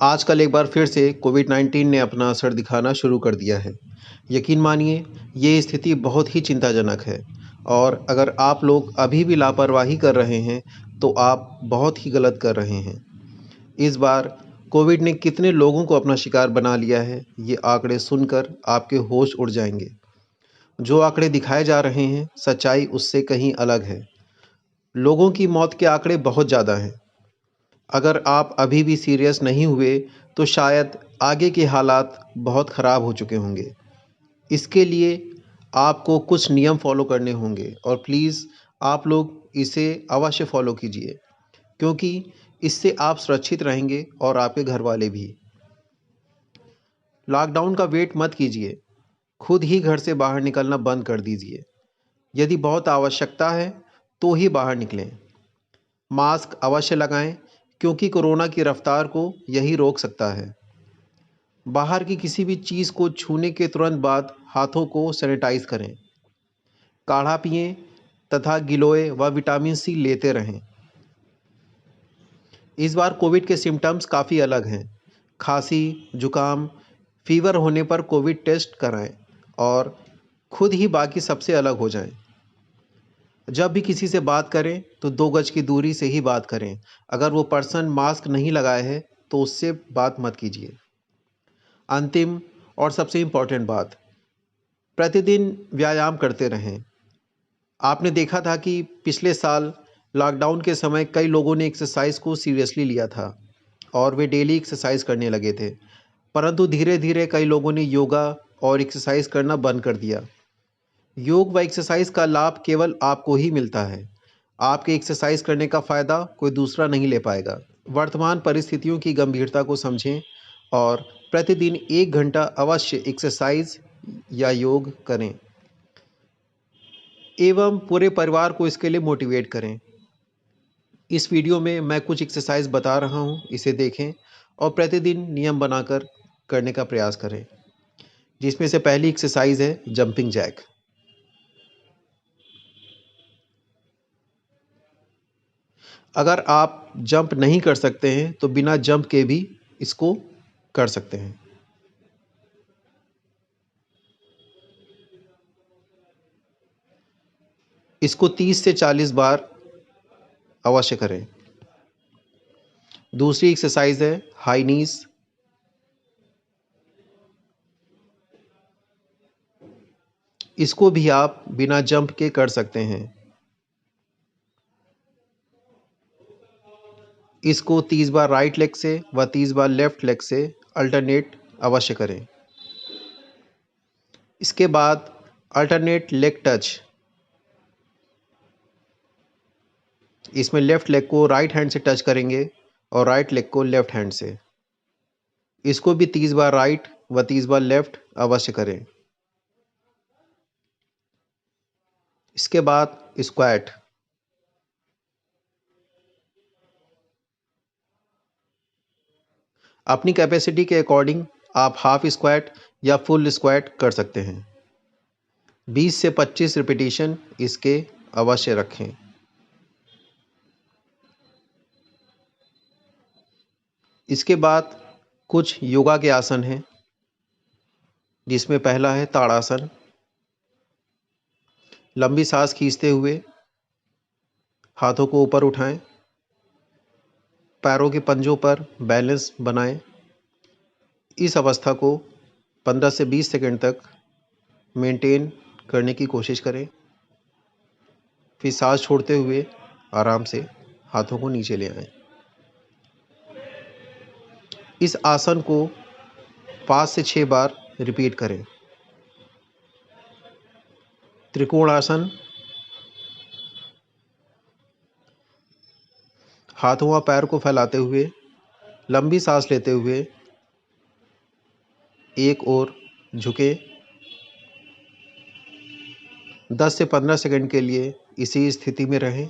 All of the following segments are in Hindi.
आजकल एक बार फिर से कोविड-19 ने अपना असर दिखाना शुरू कर दिया है। यकीन मानिए, ये स्थिति बहुत ही चिंताजनक है और अगर आप लोग अभी भी लापरवाही कर रहे हैं, तो आप बहुत ही गलत कर रहे हैं। इस बार कोविड ने कितने लोगों को अपना शिकार बना लिया है, ये आंकड़े सुनकर आपके होश उड़ जाएंगे। जो आंकड़े दिखाए जा रहे हैं, सच्चाई उससे कहीं अलग है। लोगों की मौत के आंकड़े बहुत ज़्यादा हैं। अगर आप अभी भी सीरियस नहीं हुए, तो शायद आगे के हालात बहुत ख़राब हो चुके होंगे। इसके लिए आपको कुछ नियम फ़ॉलो करने होंगे और प्लीज़ आप लोग इसे अवश्य फ़ॉलो कीजिए, क्योंकि इससे आप सुरक्षित रहेंगे और आपके घरवाले भी। लॉकडाउन का वेट मत कीजिए, खुद ही घर से बाहर निकलना बंद कर दीजिए। यदि बहुत आवश्यकता है, तो ही बाहर निकलें। मास्क अवश्य लगाएं, क्योंकि कोरोना की रफ्तार को यही रोक सकता है। बाहर की किसी भी चीज़ को छूने के तुरंत बाद हाथों को सैनिटाइज करें। काढ़ा पिएं तथा गिलोय व विटामिन सी लेते रहें। इस बार कोविड के सिम्टम्स काफ़ी अलग हैं। खांसी, जुकाम, फीवर होने पर कोविड टेस्ट कराएं और खुद ही बाकी सबसे अलग हो जाएं। जब भी किसी से बात करें तो 2 गज की दूरी से ही बात करें। अगर वो पर्सन मास्क नहीं लगाए है तो उससे बात मत कीजिए। अंतिम और सबसे इम्पोर्टेंट बात, प्रतिदिन व्यायाम करते रहें। आपने देखा था कि पिछले साल लॉकडाउन के समय कई लोगों ने एक्सरसाइज को सीरियसली लिया था और वे डेली एक्सरसाइज करने लगे थे। परंतु धीरे-धीरे कई लोगों ने योगा और एक्सरसाइज करना बंद कर दिया। योग व एक्सरसाइज का लाभ केवल आपको ही मिलता है। आपके एक्सरसाइज करने का फ़ायदा कोई दूसरा नहीं ले पाएगा। वर्तमान परिस्थितियों की गंभीरता को समझें और प्रतिदिन 1 घंटा अवश्य एक्सरसाइज या योग करें एवं पूरे परिवार को इसके लिए मोटिवेट करें। इस वीडियो में मैं कुछ एक्सरसाइज बता रहा हूँ, इसे देखें और प्रतिदिन नियम बनाकर करने का प्रयास करें। जिसमें से पहली एक्सरसाइज है जंपिंग जैक। अगर आप जंप नहीं कर सकते हैं तो बिना जंप के भी इसको कर सकते हैं। इसको 30 से 40 बार अवश्य करें। दूसरी एक्सरसाइज है हाई नीज। इसको भी आप बिना जंप के कर सकते हैं। इसको 30 बार राइट लेग से व 30 बार लेफ्ट लेग से अल्टरनेट अवश्य करें। इसके बाद अल्टरनेट लेग टच। इसमें लेफ्ट लेग को राइट हैंड से टच करेंगे और राइट लेग को लेफ्ट हैंड से। इसको भी 30 बार राइट व 30 बार लेफ्ट अवश्य करें। इसके बाद स्क्वाट। अपनी कैपेसिटी के अकॉर्डिंग आप हाफ स्क्वाट या फुल स्क्वाट कर सकते हैं। 20 से 25 रिपीटिशन इसके अवश्य रखें। इसके बाद कुछ योगा के आसन हैं, जिसमें पहला है ताड़ासन। लंबी सांस खींचते हुए हाथों को ऊपर उठाएं, पैरों के पंजों पर बैलेंस बनाएं। इस अवस्था को 15 से 20 सेकंड तक मेंटेन करने की कोशिश करें। फिर सांस छोड़ते हुए आराम से हाथों को नीचे ले आएं। इस आसन को 5 से 6 बार रिपीट करें। त्रिकोण आसन। हाथों व पैर को फैलाते हुए लंबी सांस लेते हुए एक ओर झुके। 10 से 15 सेकंड के लिए इसी स्थिति में रहें।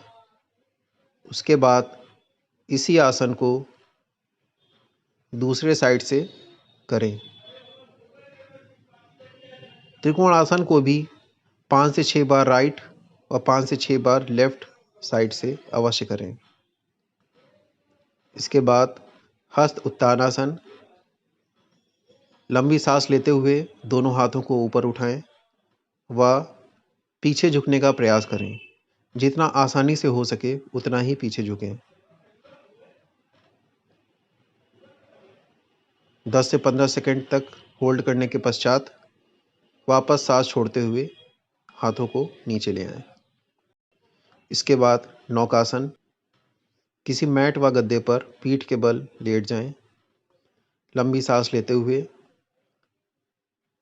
उसके बाद इसी आसन को दूसरे साइड से करें। त्रिकोण आसन को भी 5 से 6 बार राइट और 5 से 6 बार लेफ्ट साइड से अवश्य करें। इसके बाद हस्त उत्तानासन। लंबी सांस लेते हुए दोनों हाथों को ऊपर उठाएं व पीछे झुकने का प्रयास करें। जितना आसानी से हो सके उतना ही पीछे झुकें। 10 से 15 सेकंड तक होल्ड करने के पश्चात वापस सांस छोड़ते हुए हाथों को नीचे ले आएं। इसके बाद नौकासन। किसी मैट व गद्दे पर पीठ के बल लेट जाएं। लंबी सांस लेते हुए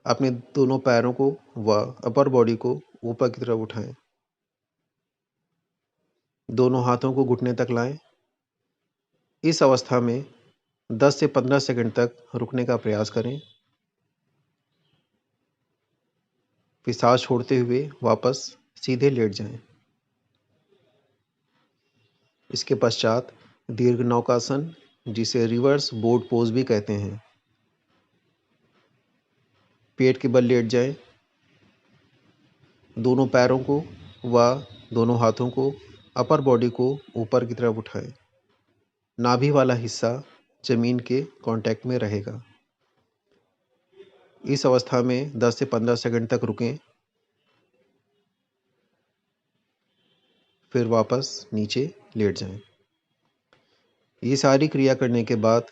अपने दोनों पैरों को व अपर बॉडी को ऊपर की तरफ उठाएं। दोनों हाथों को घुटने तक लाएं। इस अवस्था में 10 से 15 सेकंड तक रुकने का प्रयास करें। फिर सांस छोड़ते हुए वापस सीधे लेट जाएं। इसके पश्चात दीर्घ नौकासन, जिसे रिवर्स बोट पोज भी कहते हैं। पेट के बल लेट जाएं। दोनों पैरों को व दोनों हाथों को अपर बॉडी को ऊपर की तरफ उठाएं। नाभि वाला हिस्सा जमीन के कांटेक्ट में रहेगा। इस अवस्था में 10 से 15 सेकंड तक रुकें। फिर वापस नीचे लेट जाएं। ये सारी क्रिया करने के बाद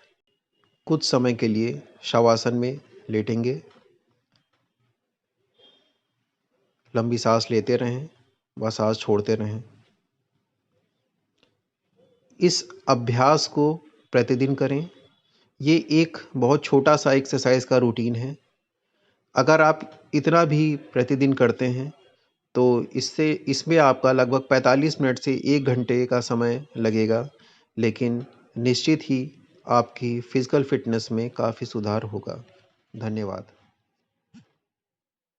कुछ समय के लिए शवासन में लेटेंगे। लंबी सांस लेते रहें व सांस छोड़ते रहें। इस अभ्यास को प्रतिदिन करें। ये एक बहुत छोटा सा एक्सरसाइज का रूटीन है। अगर आप इतना भी प्रतिदिन करते हैं तो इसमें आपका लगभग 45 मिनट से 1 घंटे का समय लगेगा, लेकिन निश्चित ही आपकी फिजिकल फिटनेस में काफ़ी सुधार होगा। धन्यवाद।